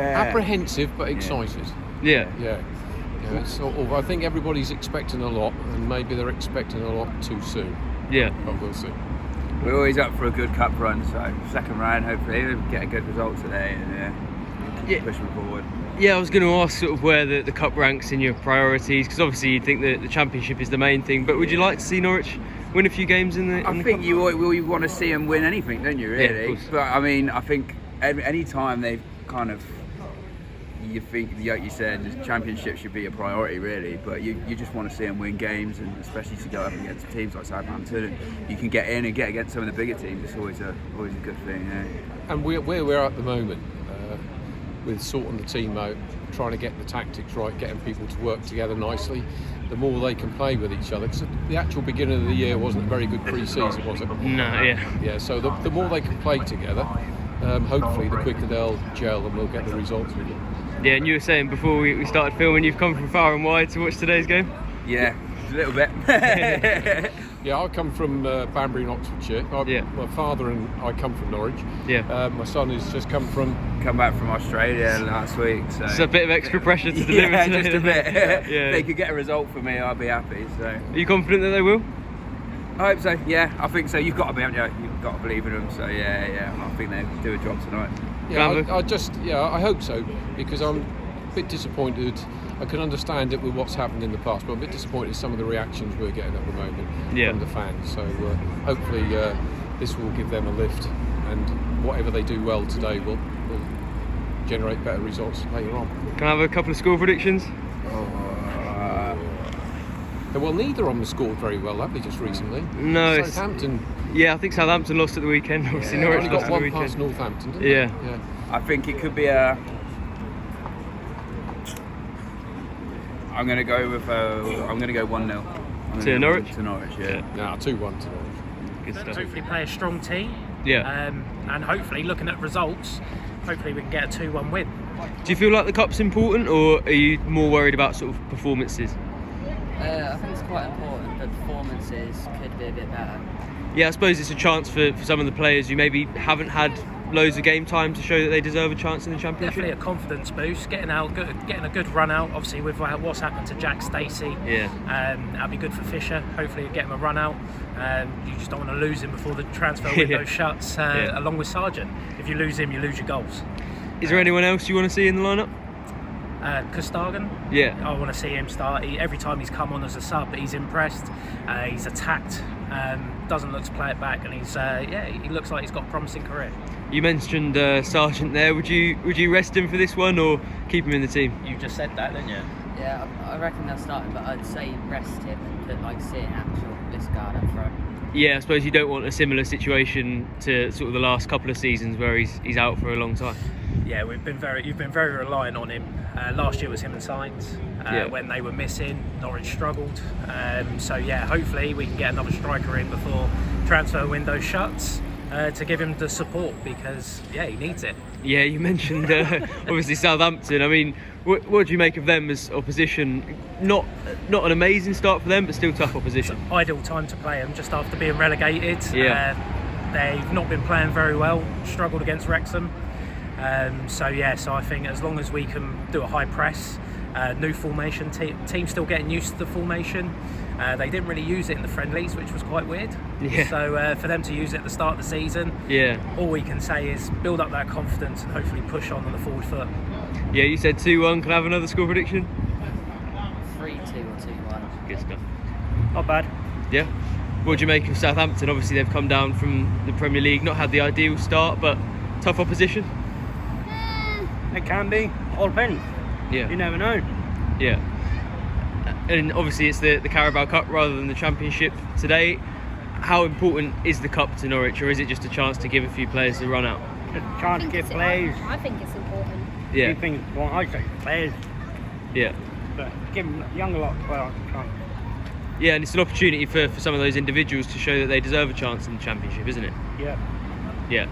apprehensive but excited. Yeah. It's sort of, I think everybody's expecting a lot, and maybe they're expecting a lot too soon. Yeah. But we'll see. We're always up for a good cup run, so second round, hopefully we'll get a good result today and keep pushing forward. Yeah, I was going to ask sort of where the cup ranks in your priorities, because obviously you think that the championship is the main thing, but would you like to see Norwich win a few games in the I think cup? you want to see them win anything, don't you, really? Yeah, of course. But I mean, I think any time they've kind of, you think, like you said, the championship should be a priority, really. But you just want to see them win games, and especially to go up against teams like Southampton, and you can get in and get against some of the bigger teams. It's always a good thing. Yeah. And where we're at the moment, with sorting the team out, trying to get the tactics right, getting people to work together nicely, the more they can play with each other. Because the actual beginning of the year wasn't a very good pre-season, was it? No, yeah. Yeah, so the more they can play together, hopefully the quicker they'll gel and we'll get the results with them. Yeah, and you were saying before we started filming, you've come from far and wide to watch today's game? Yeah, a little bit. Yeah, I come from Banbury in Oxfordshire. My father and I come from Norwich. Yeah. My son has just come back from Australia last week. So it's a bit of extra pressure to deliver today. Just a bit. Yeah. If they could get a result for me, I'd be happy. So. Are you confident that they will? I hope so. Yeah, I think so. You've got to be, haven't you? You've got to believe in them. So yeah, I think they'll do a job tonight. Yeah, I hope so, because I'm a bit disappointed. I can understand it with what's happened in the past, but I'm a bit disappointed in some of the reactions we're getting at the moment from the fans. So hopefully this will give them a lift, and whatever they do well today will generate better results later on. Can I have a couple of score predictions? Well, neither of them scored very well, have they, just recently? No. Southampton. Yeah, I think Southampton lost at the weekend. Obviously, Norwich only lost got at the one weekend. past Northampton, didn't Yeah. they? Yeah. I think it could be I'm going to go 1-0. To Norwich? To Norwich, yeah. No, 2-1 to Norwich. Good stuff. Hopefully play a strong team. Yeah. And hopefully, looking at results, hopefully we can get a 2-1 win. Do you feel like the cup's important, or are you more worried about sort of performances? I think it's quite important, but performances could be a bit better. Yeah, I suppose it's a chance for some of the players who maybe haven't had loads of game time to show that they deserve a chance in the championship. Definitely a confidence boost, getting a good run out. Obviously, with what's happened to Jack Stacey, that'll be good for Fisher. Hopefully, get him a run out. You just don't want to lose him before the transfer window shuts. Along with Sargent, if you lose him, you lose your goals. Is there anyone else you want to see in the lineup? Kostagan. Yeah. I want to see him start. Every time he's come on as a sub, he's impressed. He's attacked. Doesn't look to play it back, and he looks like he's got a promising career. You mentioned Sargent there. Would you rest him for this one or keep him in the team? You just said that, didn't you? Yeah, I reckon they'll start him, but I'd say rest him and put an actual Liscard up front. Yeah, I suppose you don't want a similar situation to sort of the last couple of seasons where he's out for a long time. Yeah, you've been very reliant on him. Last year was him and Sainz when they were missing. Norwich struggled. Hopefully we can get another striker in before transfer window shuts to give him the support, because he needs it. Yeah, you mentioned obviously Southampton. I mean, what do you make of them as opposition? Not an amazing start for them, but still tough opposition. It's an ideal time to play them just after being relegated. Yeah. They've not been playing very well. Struggled against Wrexham. So I think as long as we can do a high press, new formation, team still getting used to the formation. They didn't really use it in the friendlies, which was quite weird. Yeah. So for them to use it at the start of the season, all we can say is build up that confidence and hopefully push on the forward foot. Yeah, you said 2-1. Can I have another score prediction? 3-2 or 2-1. Good stuff. Not bad. Yeah. What do you make of Southampton? Obviously they've come down from the Premier League, not had the ideal start, but tough opposition. It can be. All depends. Yeah. You never know. Yeah. And obviously it's the Carabao Cup rather than the Championship today. How important is the Cup to Norwich, or is it just a chance to give a few players a run out? Just a chance to get players. I think it's important. Yeah. You think, well, I say players, Yeah. but give them younger lot as well a chance. Yeah, and it's an opportunity for some of those individuals to show that they deserve a chance in the Championship, isn't it? Yeah. Yeah.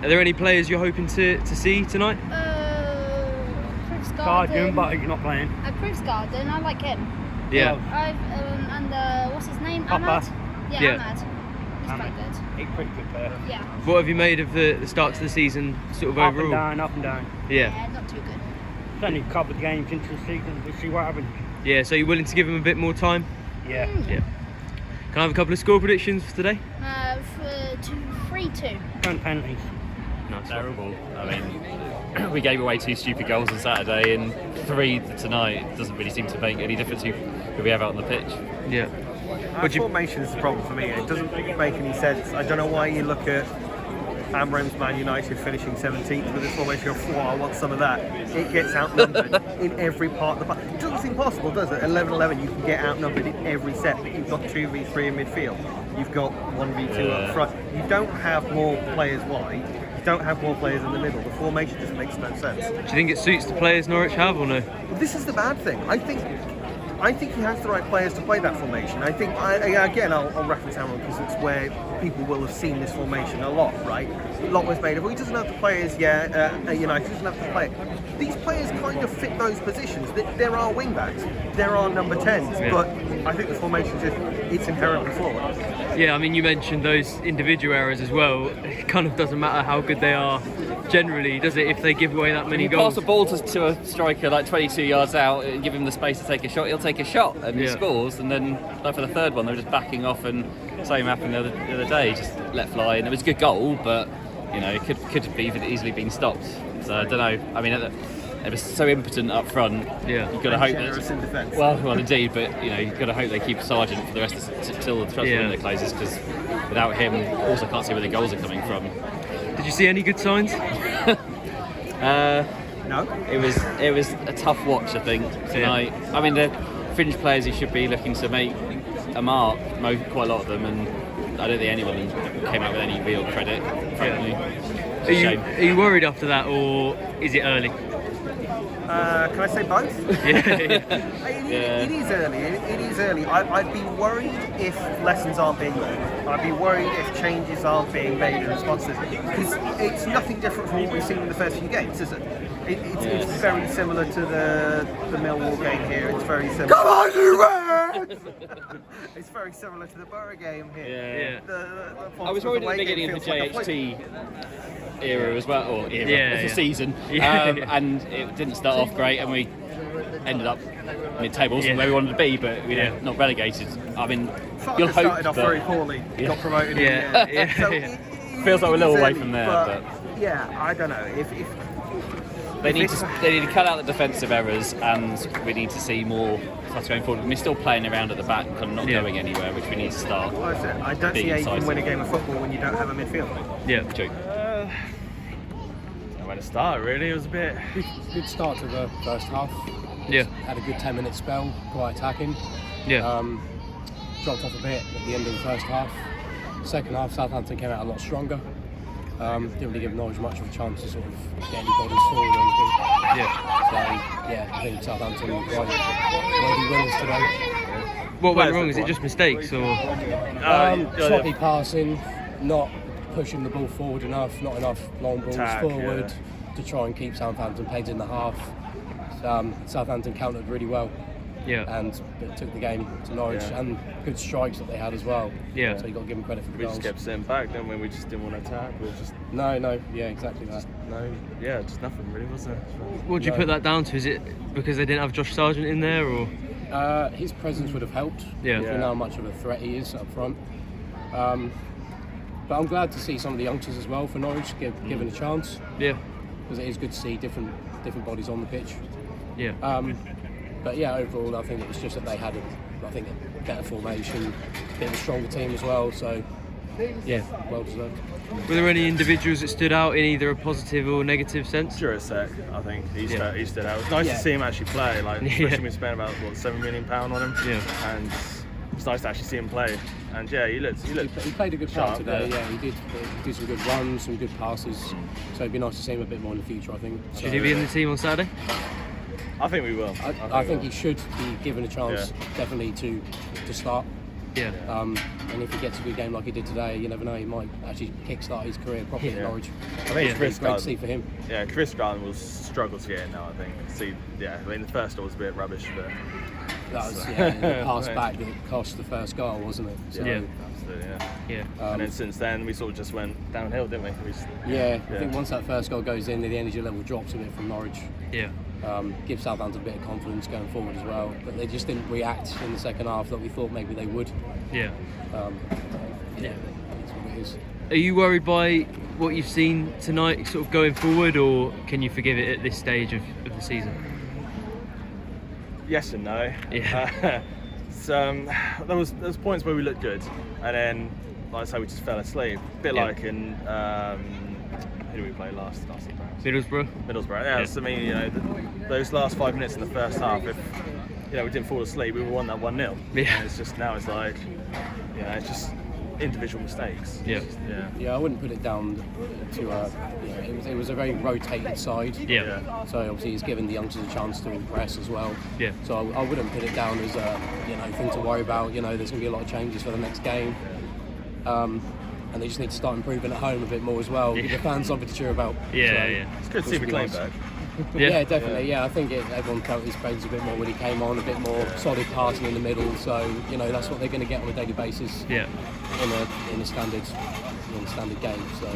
Are there any players you're hoping to see tonight? Chris Garden, Garden. but you're not playing. Chris Garden, I like him. Yeah. And what's his name? Papa. Ahmad? Yeah. Ahmad. He's quite good. He's a pretty good player. Yeah. What have you made of the start to the season, sort of Up overall? and down. Yeah. Not too good. It's only a couple of games into the season. We'll see what happens. Yeah. So you're willing to give him a bit more time? Yeah. Yeah. Can I have a couple of score predictions for today? For 3-2. Don't penalties. Nice. Terrible. I mean, we gave away 2 stupid goals on Saturday, and 3 tonight. It doesn't really seem to make any difference who we have out on the pitch. Yeah. Formation is the problem for me. It doesn't make any sense. I don't know why you look at Amram's Man United finishing 17th with this formation of 4. I want some of that. It gets outnumbered in every part of the park. It doesn't seem possible, does it? 11-11, you can get outnumbered in every set, but you've got 2v3 in midfield. You've got 1v2 up front. You don't have more players wide. You don't have more players in the middle. The formation just makes no sense. Do you think it suits the players Norwich have or no? Well, this is the bad thing. I think he has the right players to play that formation. I think, again, I'll reference Harold because it's where people will have seen this formation a lot, right? A lot was made of, well, he doesn't have the players, United doesn't have the players. These players kind of fit those positions. There are wing-backs, there are number 10s, but I think the formation it's inherently flawed. Yeah, I mean, you mentioned those individual errors as well. It kind of doesn't matter how good they are generally, does it, if they give away that many You goals? pass the ball to a striker like 22 yards out and give him the space to take a shot, he'll take a shot and he scores, and then like for the third one they were just backing off, and same happened the other day, just let fly, and it was a good goal, but you know, it could have easily been stopped. So I don't know, I mean, it was so impotent up front. Yeah, you've got to hope generous in defence. well indeed, but you know, you've got to hope they keep Sargent for the rest of till the transfer window closes, because without him, also can't see where the goals are coming from. Did you see any good signs? No. It was a tough watch, I think, tonight. I mean, the fringe players who should be looking to make a mark, quite a lot of them, and I don't think anyone came out with any real credit, frankly. Are you worried after that, or is it early? Can I say both? It is early. It is early. I'd be worried if lessons aren't being learned. I'd be worried if changes aren't being made in response to it. Because it's nothing different from what we've seen in the first few games, is it? It's very similar to the Millwall game here. It's very similar. Come on, you Reds! It's very similar to the Borough game here. I was worried at the beginning of the JHT era as well, or the season, and it didn't start off great, and we ended up mid-tables where we wanted to be, but we were not relegated. I mean, you'll hope started off very poorly, got promoted. So it feels like we're a little is away early, from there, but I don't know if they need to cut out the defensive errors, and we need to see more stuff going forward. We're still playing around at the back, kind of not going anywhere, which we need to start. I don't see how you can win a game of football when you don't have a midfield. Yeah, true. Where to start, really? It was a bit. Good start to the first half. Yeah. Had a good 10-minute spell, quite attacking. Yeah. Dropped off a bit at the end of the first half. Second half, Southampton came out a lot stronger. Didn't really give Norwich much of a chance to sort of get any bodies forward or anything. So, I think Southampton will be winners today. What went wrong? Is it just mistakes, or? Sloppy passing, not pushing the ball forward enough, not enough long balls forward to try and keep Southampton pegged in the half. Southampton countered really well. And took the game to Norwich, and good strikes that they had as well. So you got to give them credit for the goals. We just kept sitting back, then we just didn't want to attack. We were just exactly that. Just nothing really, was there? What do you put that down to? Is it because they didn't have Josh Sargent in there, or? His presence would have helped. We know how much of a threat he is up front. But I'm glad to see some of the youngsters as well for Norwich given a chance. Because it is good to see different bodies on the pitch. But overall, I think it was just that they had a better formation, a bit of a stronger team as well. So, well deserved. Were there any individuals that stood out in either a positive or negative sense? Jurasek, I think he stood out. It was nice to see him actually play. Especially we spent about £7 million on him, and it's nice to actually see him play. And he played a good part today. He did some good runs, some good passes. So it'd be nice to see him a bit more in the future, I think. Should he be in the team on Saturday? I think we will. I think he should be given a chance, definitely to start. And if he gets a good game like he did today, you never know, he might actually kickstart his career properly at Norwich. I think it's great to see for him. Chris Garland will struggle to get in now, I think. I mean, the first one was a bit rubbish, but That was the pass back that cost the first goal, wasn't it? So, absolutely, and then since then we sort of just went downhill, didn't we? I think once that first goal goes in, the energy level drops a bit from Norwich. Gives Southampton a bit of confidence going forward as well, but they just didn't react in the second half that we thought maybe they would. That's what it is. Are you worried by what you've seen tonight, sort of going forward, or can you forgive it at this stage of the season? Yes and no. There was points where we looked good, and then, like I say, we just fell asleep. A bit like in who did we play last? Middlesbrough. So, I mean, those last 5 minutes in the first half, if we didn't fall asleep, we would have won that 1-0. And it's just now it's like, it's just individual mistakes. I wouldn't put it down to it was a very rotated side. So obviously he's given the youngsters a chance to impress as well. So I wouldn't put it down as a thing to worry about. There's going to be a lot of changes for the next game. And they just need to start improving at home a bit more as well. The fans something to cheer about. It's good to see McLean back. Definitely. I think everyone felt his praise a bit more when he came on, a bit more solid passing in the middle. So that's what they're going to get on a daily basis. In a standard game. So